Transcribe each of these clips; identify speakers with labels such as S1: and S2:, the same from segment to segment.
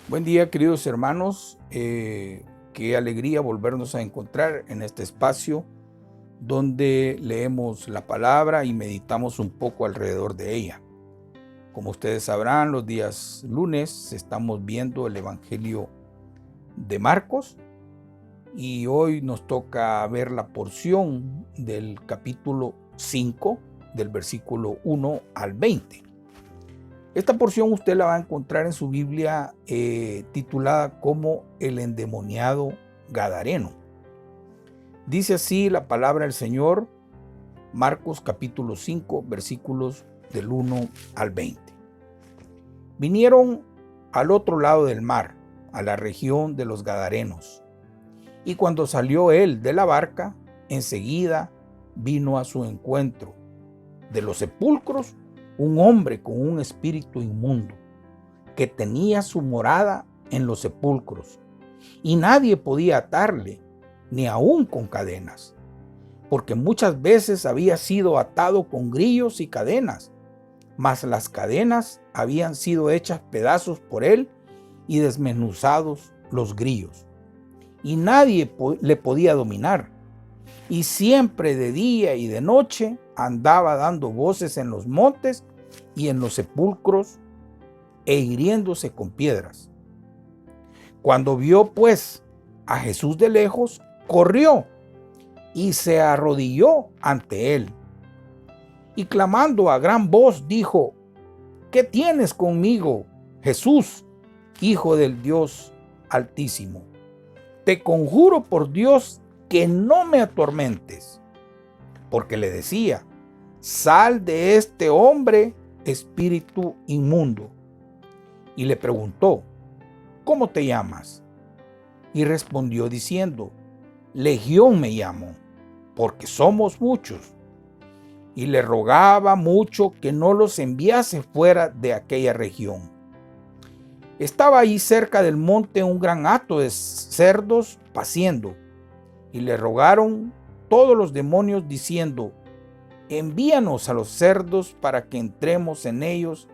S1: Buen día, queridos hermanos. Qué alegría volvernos a encontrar en este espacio donde leemos la palabra y meditamos un poco alrededor de ella. Como ustedes sabrán, los días lunes estamos viendo el Evangelio de Marcos y hoy nos toca ver la porción del capítulo 5, del versículo 1 al 20. Esta porción usted la va a encontrar en su Biblia titulada como el endemoniado gadareno. Dice así la palabra del Señor, Marcos capítulo 5, versículos del 1 al 20. Vinieron al otro lado del mar, a la región de los Gadarenos, y cuando salió él de la barca, enseguida vino a su encuentro de los sepulcros un hombre con un espíritu inmundo, que tenía su morada en los sepulcros, y nadie podía atarle, ni aun con cadenas, porque muchas veces había sido atado con grillos y cadenas, mas las cadenas habían sido hechas pedazos por él y desmenuzados los grillos, y nadie le podía dominar. Y siempre de día y de noche andaba dando voces en los montes y en los sepulcros e hiriéndose con piedras. Cuando vio pues a Jesús de lejos, corrió y se arrodilló ante él. Y clamando a gran voz dijo: ¿Qué tienes conmigo, Jesús, Hijo del Dios Altísimo? Te conjuro por Dios que no me atormentes. Porque le decía: sal de este hombre, espíritu inmundo. Y le preguntó: ¿cómo te llamas? Y respondió diciendo: Legión me llamo, porque somos muchos. Y le rogaba mucho que no los enviase fuera de aquella región. Estaba ahí cerca del monte un gran hato de cerdos paciendo, y le rogaron todos los demonios diciendo: envíanos a los cerdos para que entremos en ellos.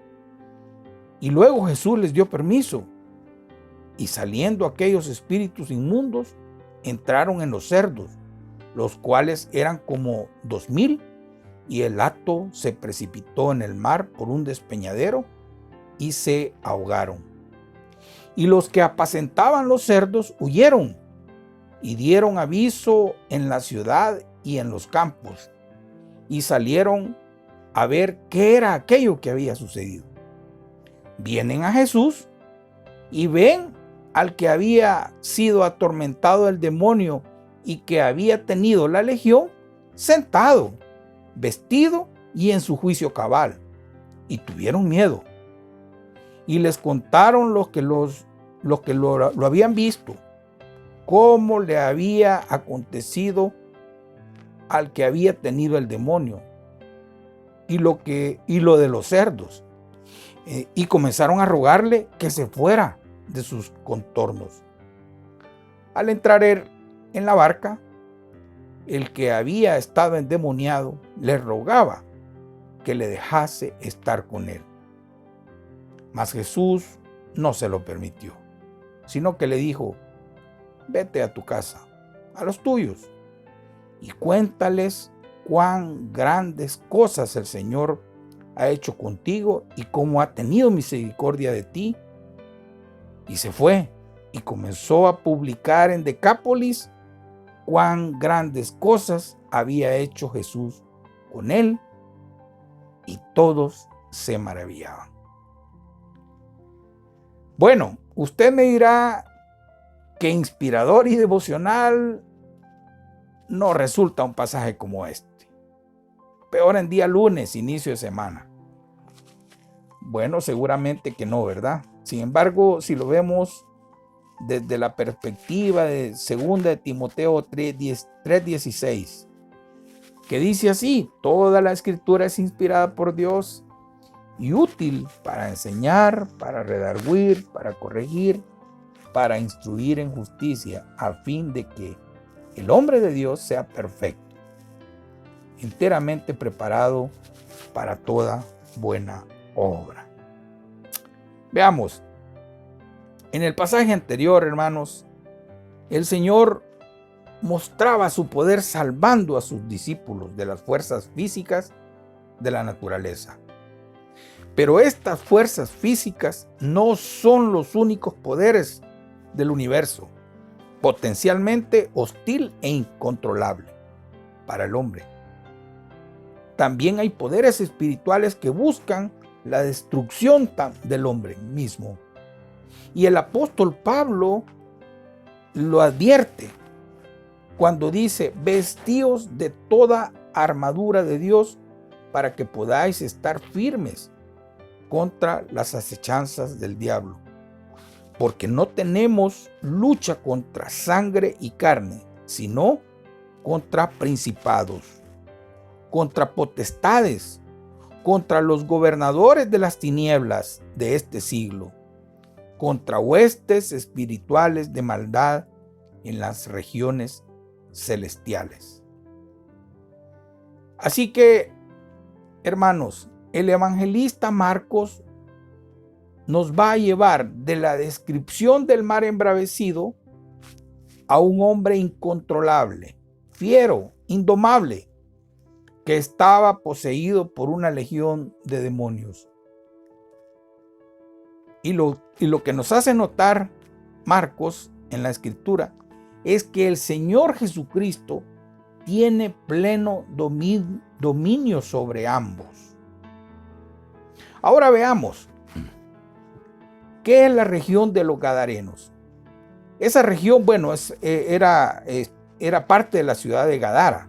S1: Y luego Jesús les dio permiso, y saliendo aquellos espíritus inmundos, entraron en los cerdos, los cuales eran como 2000, y el hato se precipitó en el mar por un despeñadero y se ahogaron. Y los que apacentaban los cerdos huyeron y dieron aviso en la ciudad y en los campos, y salieron a ver qué era aquello que había sucedido. Vienen a Jesús y ven al que había sido atormentado del demonio y que había tenido la legión, sentado, vestido y en su juicio cabal, y tuvieron miedo. Y les contaron los que lo habían visto, cómo le había acontecido al que había tenido el demonio, y lo de los cerdos. Y comenzaron a rogarle que se fuera de sus contornos. Al entrar él en la barca, el que había estado endemoniado le rogaba que le dejase estar con él. Mas Jesús no se lo permitió, sino que le dijo: vete a tu casa, a los tuyos, y cuéntales cuán grandes cosas el Señor ha hecho contigo y cómo ha tenido misericordia de ti. Y se fue y comenzó a publicar en Decápolis cuán grandes cosas había hecho Jesús con él, y todos se maravillaban. Bueno, usted me dirá que inspirador y devocional no resulta un pasaje como este. Peor en día lunes, inicio de semana. Bueno, seguramente que no, ¿verdad? Sin embargo, si lo vemos desde la perspectiva de 2 de Timoteo 3:16, que dice así: toda la escritura es inspirada por Dios y útil para enseñar, para redarguir, para corregir, para instruir en justicia, a fin de que el hombre de Dios sea perfecto, enteramente preparado para toda buena obra. Veamos, En el pasaje anterior, hermanos, el Señor mostraba su poder salvando a sus discípulos de las fuerzas físicas de la naturaleza. Pero estas fuerzas físicas no son los únicos poderes del universo, potencialmente hostil e incontrolable para el hombre. También hay poderes espirituales que buscan la destrucción del hombre mismo. Y el apóstol Pablo lo advierte cuando dice: vestíos de toda armadura de Dios para que podáis estar firmes contra las acechanzas del diablo. Porque no tenemos lucha contra sangre y carne, sino contra principados, contra potestades, contra los gobernadores de las tinieblas de este siglo, contra huestes espirituales de maldad en las regiones celestiales. Así que, hermanos, el evangelista Marcos nos va a llevar de la descripción del mar embravecido a un hombre incontrolable, fiero, indomable, que estaba poseído por una legión de demonios. Y lo que nos hace notar Marcos en la escritura es que el Señor Jesucristo tiene pleno dominio sobre ambos. Ahora veamos, ¿qué es la región de los Gadarenos? Esa región, bueno, era parte de la ciudad de Gadara.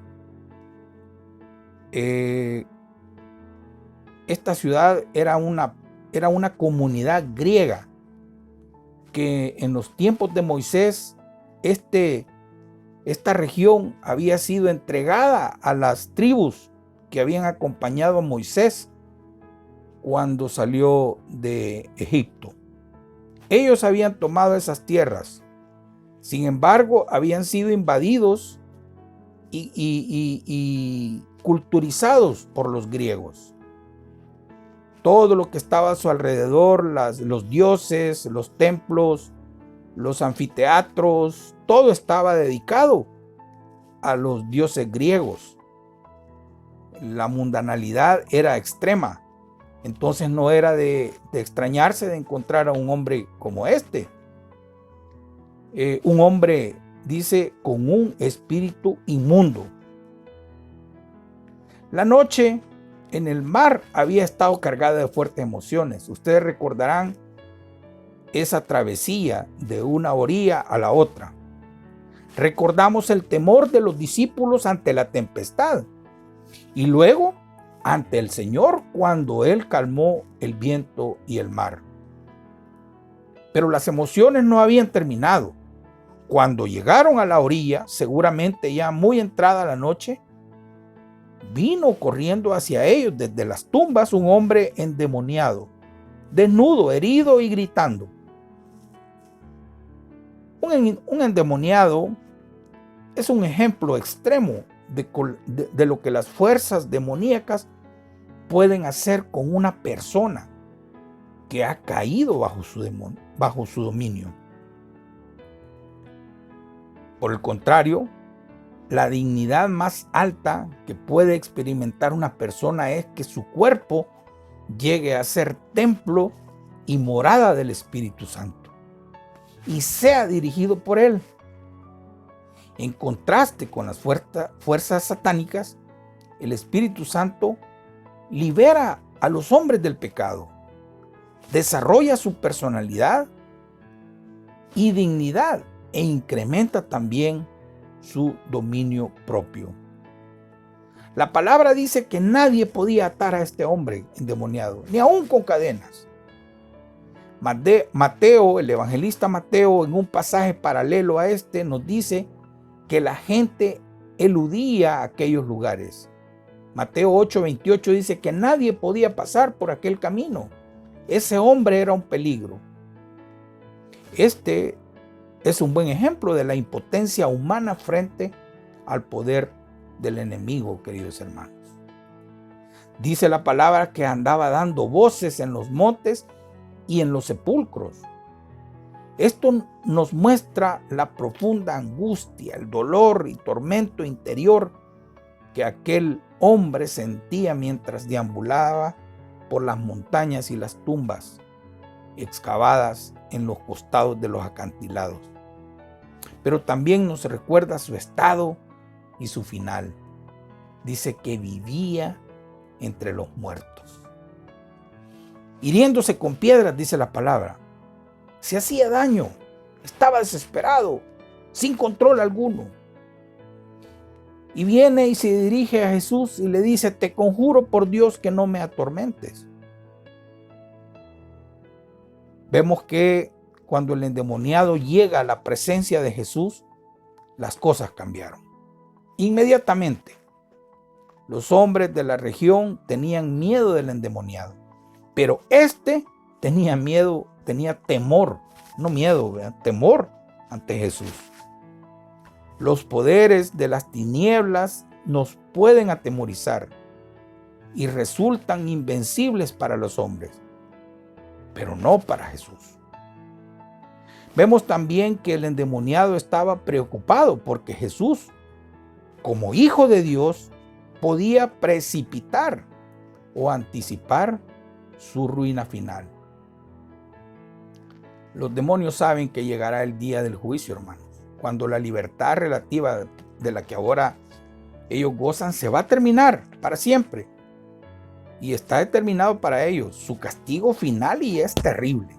S1: Esta ciudad era una comunidad griega que en los tiempos de Moisés, esta región había sido entregada a las tribus que habían acompañado a Moisés cuando salió de Egipto. Ellos habían tomado esas tierras, sin embargo, habían sido invadidos y culturizados por los griegos. Todo lo que estaba a su alrededor, los dioses, los templos, los anfiteatros, todo estaba dedicado a los dioses griegos. La mundanalidad era extrema. Entonces no era de extrañarse de encontrar a un hombre como este. Un hombre, dice, con un espíritu inmundo. La noche en el mar había estado cargada de fuertes emociones. Ustedes recordarán esa travesía de una orilla a la otra. Recordamos el temor de los discípulos ante la tempestad y luego ante el Señor cuando Él calmó el viento y el mar. Pero las emociones no habían terminado. Cuando llegaron a la orilla, seguramente ya muy entrada la noche, vino corriendo hacia ellos desde las tumbas un hombre endemoniado, desnudo, herido y gritando. Un endemoniado es un ejemplo extremo de lo que las fuerzas demoníacas pueden hacer con una persona que ha caído bajo su dominio. Por el contrario, la dignidad más alta que puede experimentar una persona es que su cuerpo llegue a ser templo y morada del Espíritu Santo y sea dirigido por Él. En contraste con las fuerzas satánicas, el Espíritu Santo libera a los hombres del pecado, desarrolla su personalidad y dignidad e incrementa también su dominio propio. La palabra dice que nadie podía atar a este hombre endemoniado, ni aún con cadenas. Mateo, el evangelista Mateo, en un pasaje paralelo a este, nos dice que la gente eludía aquellos lugares. Mateo 8:28 dice que nadie podía pasar por aquel camino. Ese hombre era un peligro. Este es un buen ejemplo de la impotencia humana frente al poder del enemigo, queridos hermanos. Dice la palabra que andaba dando voces en los montes y en los sepulcros. Esto nos muestra la profunda angustia, el dolor y tormento interior que aquel hombre sentía mientras deambulaba por las montañas y las tumbas excavadas en los costados de los acantilados. Pero también nos recuerda su estado y su final. Dice que vivía entre los muertos, hiriéndose con piedras, dice la palabra. Se hacía daño, estaba desesperado, sin control alguno. Y viene y se dirige a Jesús y le dice: te conjuro por Dios que no me atormentes. Vemos que cuando el endemoniado llega a la presencia de Jesús, las cosas cambiaron. Inmediatamente, los hombres de la región tenían miedo del endemoniado, pero este tenía miedo, tenía temor, no miedo, temor ante Jesús. Los poderes de las tinieblas nos pueden atemorizar y resultan invencibles para los hombres, pero no para Jesús. Vemos también que el endemoniado estaba preocupado porque Jesús, como Hijo de Dios, podía precipitar o anticipar su ruina final. Los demonios saben que llegará el día del juicio, hermanos, cuando la libertad relativa de la que ahora ellos gozan se va a terminar para siempre. Y está determinado para ellos su castigo final y es terrible.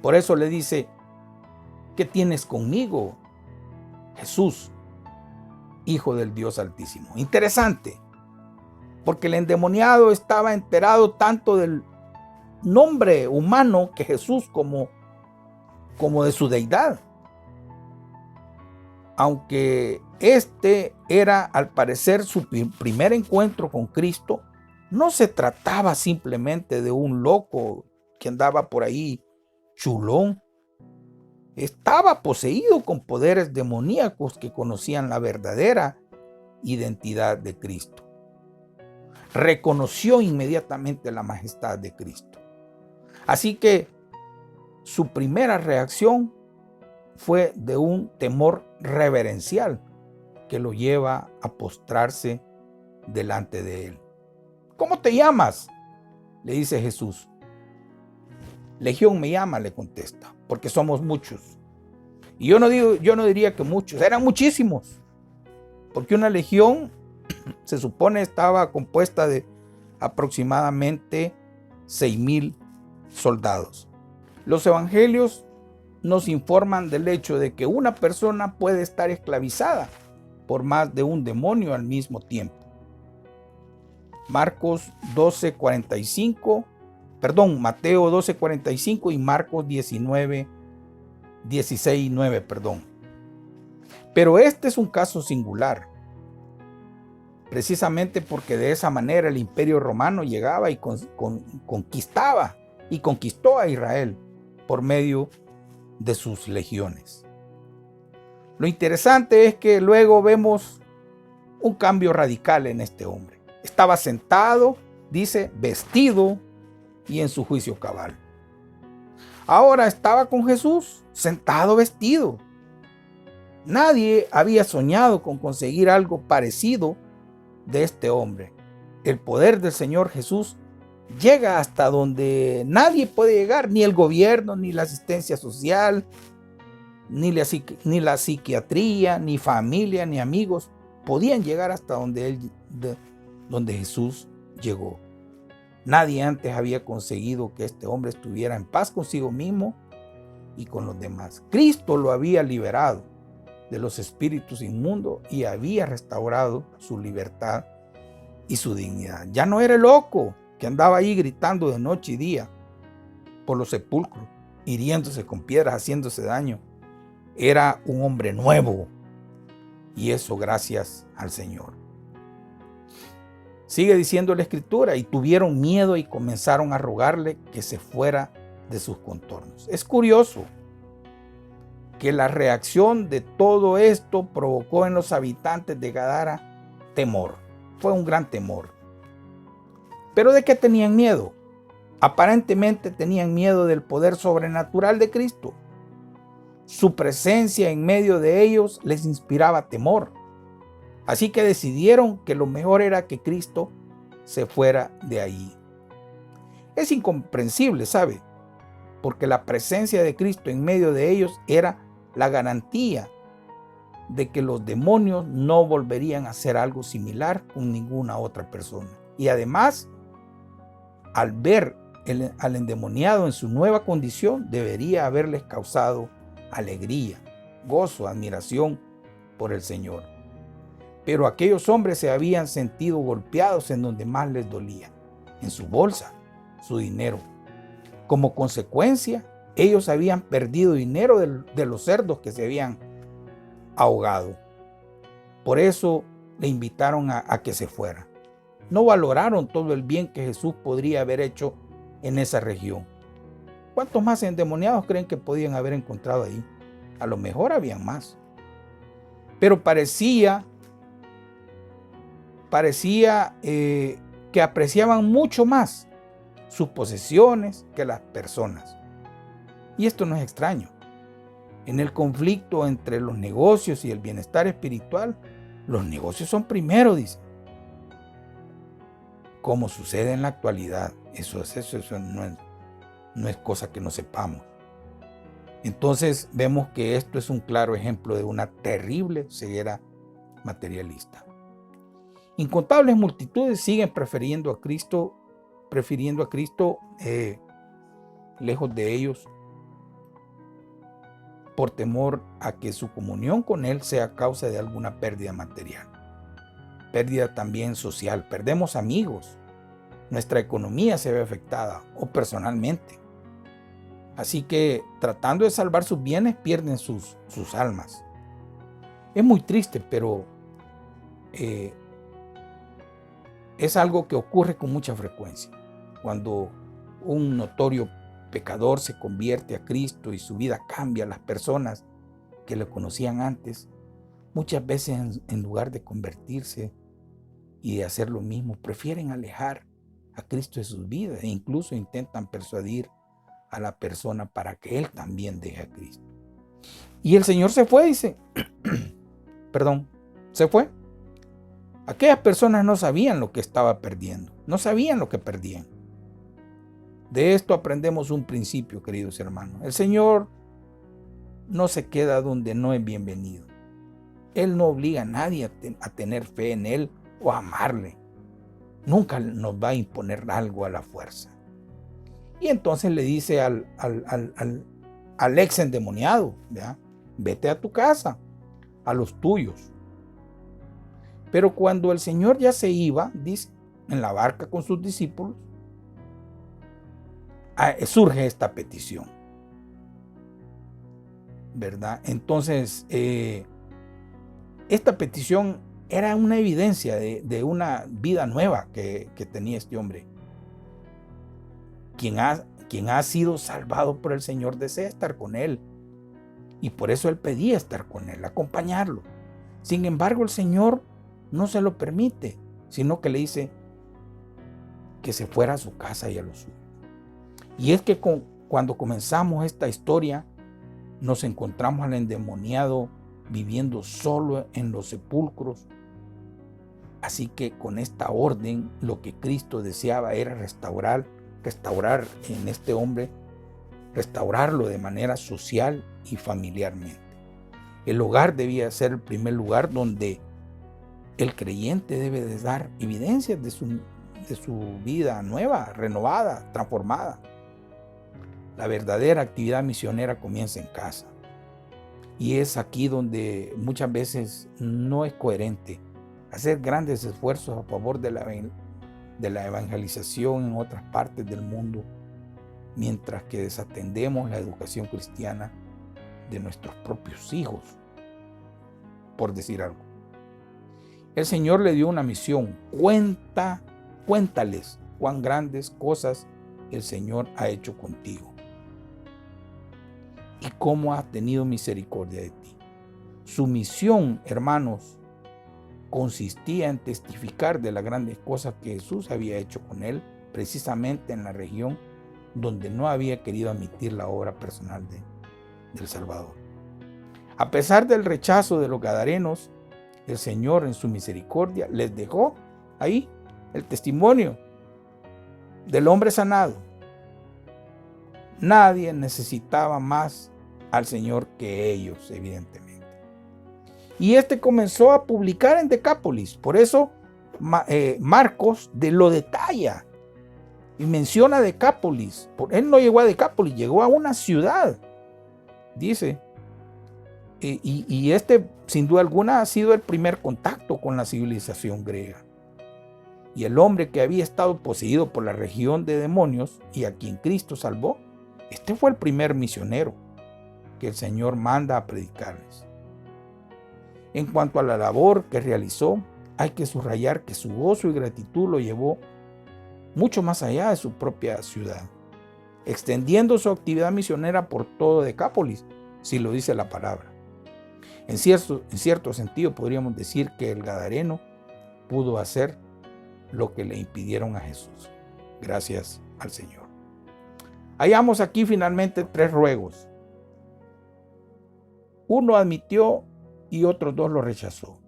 S1: Por eso le dice: ¿qué tienes conmigo, Jesús, Hijo del Dios Altísimo? Interesante, porque el endemoniado estaba enterado tanto del nombre humano que Jesús como de su deidad. Aunque este era al parecer su primer encuentro con Cristo, no se trataba simplemente de un loco que andaba por ahí chulón. Estaba poseído con poderes demoníacos que conocían la verdadera identidad de Cristo. Reconoció inmediatamente la majestad de Cristo. Así que su primera reacción fue de un temor reverencial que lo lleva a postrarse delante de él. ¿Cómo te llamas?, le dice Jesús. Legión me llama, le contesta, porque somos muchos. Y yo no diría que muchos, eran muchísimos, porque una legión se supone estaba compuesta de aproximadamente 6,000 soldados. Los evangelios nos informan del hecho de que una persona puede estar esclavizada por más de un demonio al mismo tiempo. Mateo 12:45 y Marcos 16:9. Pero este es un caso singular, precisamente porque de esa manera el Imperio Romano llegaba y conquistaba y conquistó a Israel por medio de sus legiones. Lo interesante es que luego vemos un cambio radical en este hombre. Estaba sentado, dice, vestido y en su juicio cabal. Ahora estaba con Jesús, sentado, vestido. Nadie había soñado con conseguir algo parecido de este hombre. El poder del Señor Jesús llega hasta donde nadie puede llegar, ni el gobierno, ni la asistencia social, ni la psiquiatría, ni familia, ni amigos podían llegar hasta donde Jesús llegó. Nadie antes había conseguido que este hombre estuviera en paz consigo mismo y con los demás. Cristo lo había liberado de los espíritus inmundos y había restaurado su libertad y su dignidad. Ya no era el loco que andaba ahí gritando de noche y día por los sepulcros, hiriéndose con piedras, haciéndose daño. Era un hombre nuevo, y eso gracias al Señor. Sigue diciendo la Escritura: y tuvieron miedo y comenzaron a rogarle que se fuera de sus contornos. Es curioso que la reacción de todo esto provocó en los habitantes de Gadara temor. Fue un gran temor. ¿Pero de qué tenían miedo? Aparentemente tenían miedo del poder sobrenatural de Cristo. Su presencia en medio de ellos les inspiraba temor. Así que decidieron que lo mejor era que Cristo se fuera de allí. Es incomprensible, ¿sabe? Porque la presencia de Cristo en medio de ellos era la garantía de que los demonios no volverían a hacer algo similar con ninguna otra persona. Y además, al ver al endemoniado en su nueva condición, debería haberles causado alegría, gozo, admiración por el Señor. Pero aquellos hombres se habían sentido golpeados en donde más les dolía, en su bolsa, su dinero. Como consecuencia, ellos habían perdido dinero de los cerdos que se habían ahogado. Por eso le invitaron a que se fuera. No valoraron todo el bien que Jesús podría haber hecho en esa región. ¿Cuántos más endemoniados creen que podían haber encontrado ahí? A lo mejor habían más. Pero parecía que apreciaban mucho más sus posesiones que las personas. Y esto no es extraño. En el conflicto entre los negocios y el bienestar espiritual, los negocios son primero, dice. Como sucede en la actualidad, eso no es cosa que no sepamos. Entonces vemos que esto es un claro ejemplo de una terrible ceguera materialista. Incontables multitudes siguen prefiriendo a Cristo lejos de ellos por temor a que su comunión con Él sea causa de alguna pérdida material. Pérdida también social. Perdemos amigos. Nuestra economía se ve afectada o personalmente. Así que tratando de salvar sus bienes pierden sus almas. Es muy triste, pero es algo que ocurre con mucha frecuencia. Cuando un notorio pecador se convierte a Cristo y su vida cambia, las personas que lo conocían antes, muchas veces en lugar de convertirse y de hacer lo mismo, prefieren alejar a Cristo de sus vidas e incluso intentan persuadir a la persona para que él también deje a Cristo. Y el Señor se fue, dice, se fue. Aquellas personas no sabían lo que estaba perdiendo, no sabían lo que perdían. De esto aprendemos un principio, queridos hermanos. El Señor no se queda donde no es bienvenido. Él no obliga a nadie a tener fe en Él o a amarle. Nunca nos va a imponer algo a la fuerza. Y entonces le dice al ex endemoniado, ¿ya? Vete a tu casa, a los tuyos. Pero cuando el Señor ya se iba, dice, en la barca con sus discípulos, surge esta petición, ¿verdad? Entonces, esta petición era una evidencia de una vida nueva que tenía este hombre. Quien ha sido salvado por el Señor desea estar con Él. Y por eso Él pedía estar con Él, acompañarlo. Sin embargo, el Señor no se lo permite, sino que le dice que se fuera a su casa y a los suyos. Y es que cuando comenzamos esta historia, nos encontramos al endemoniado viviendo solo en los sepulcros. Así que con esta orden, lo que Cristo deseaba era restaurar en este hombre, restaurarlo de manera social y familiarmente. El hogar debía ser el primer lugar donde el creyente debe de dar evidencias de su vida nueva, renovada, transformada. La verdadera actividad misionera comienza en casa. Y es aquí donde muchas veces no es coherente hacer grandes esfuerzos a favor de la evangelización en otras partes del mundo, mientras que desatendemos la educación cristiana de nuestros propios hijos, por decir algo. El Señor le dio una misión. Cuéntales cuán grandes cosas el Señor ha hecho contigo y cómo ha tenido misericordia de ti. Su misión, hermanos, consistía en testificar de las grandes cosas que Jesús había hecho con él, precisamente en la región donde no había querido admitir la obra personal del Salvador. A pesar del rechazo de los gadarenos, el Señor en su misericordia les dejó ahí el testimonio del hombre sanado. Nadie necesitaba más al Señor que ellos, evidentemente. Y este comenzó a publicar en Decápolis. Por eso Marcos lo detalla y menciona Decápolis. Él no llegó a Decápolis, llegó a una ciudad, dice. Y este, sin duda alguna, ha sido el primer contacto con la civilización griega. Y el hombre que había estado poseído por la región de demonios y a quien Cristo salvó, este fue el primer misionero que el Señor manda a predicarles. En cuanto a la labor que realizó, hay que subrayar que su gozo y gratitud lo llevó mucho más allá de su propia ciudad, extendiendo su actividad misionera por todo Decápolis, si lo dice la palabra. En cierto sentido, podríamos decir que el gadareno pudo hacer lo que le impidieron a Jesús. Gracias al Señor. Hallamos aquí finalmente 3 ruegos. Uno admitió y otros 2 lo rechazó.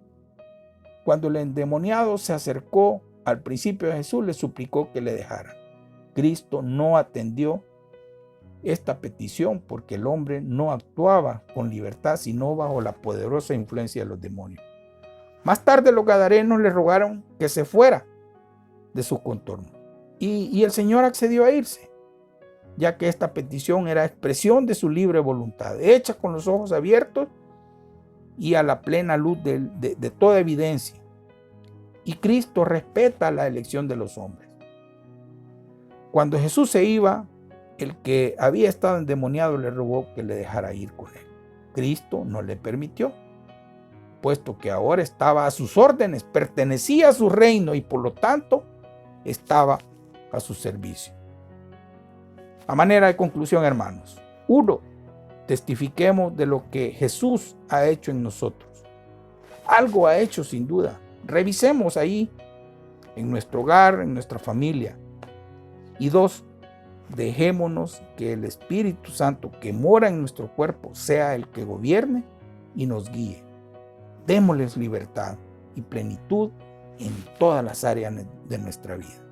S1: Cuando el endemoniado se acercó al principio de Jesús, le suplicó que le dejara. Cristo no atendió esta petición porque el hombre no actuaba con libertad, sino bajo la poderosa influencia de los demonios. Más tarde los gadarenos le rogaron que se fuera de su contorno y el Señor accedió a irse, ya que esta petición era expresión de su libre voluntad, hecha con los ojos abiertos y a la plena luz de toda evidencia. Y Cristo respeta la elección de los hombres. Cuando Jesús se iba, el que había estado endemoniado le rogó que le dejara ir con él. Cristo no le permitió, puesto que ahora estaba a sus órdenes, pertenecía a su reino y por lo tanto estaba a su servicio. A manera de conclusión, hermanos, 1. Testifiquemos de lo que Jesús ha hecho en nosotros. Algo ha hecho sin duda. Revisemos ahí, en nuestro hogar, en nuestra familia. Y 2. Dejémonos que el Espíritu Santo que mora en nuestro cuerpo sea el que gobierne y nos guíe. Démosles libertad y plenitud en todas las áreas de nuestra vida.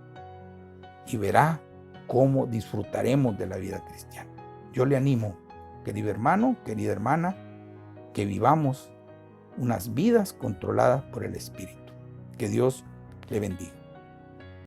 S1: Y verá cómo disfrutaremos de la vida cristiana. Yo le animo, querido hermano, querida hermana, que vivamos unas vidas controladas por el Espíritu. Que Dios le bendiga.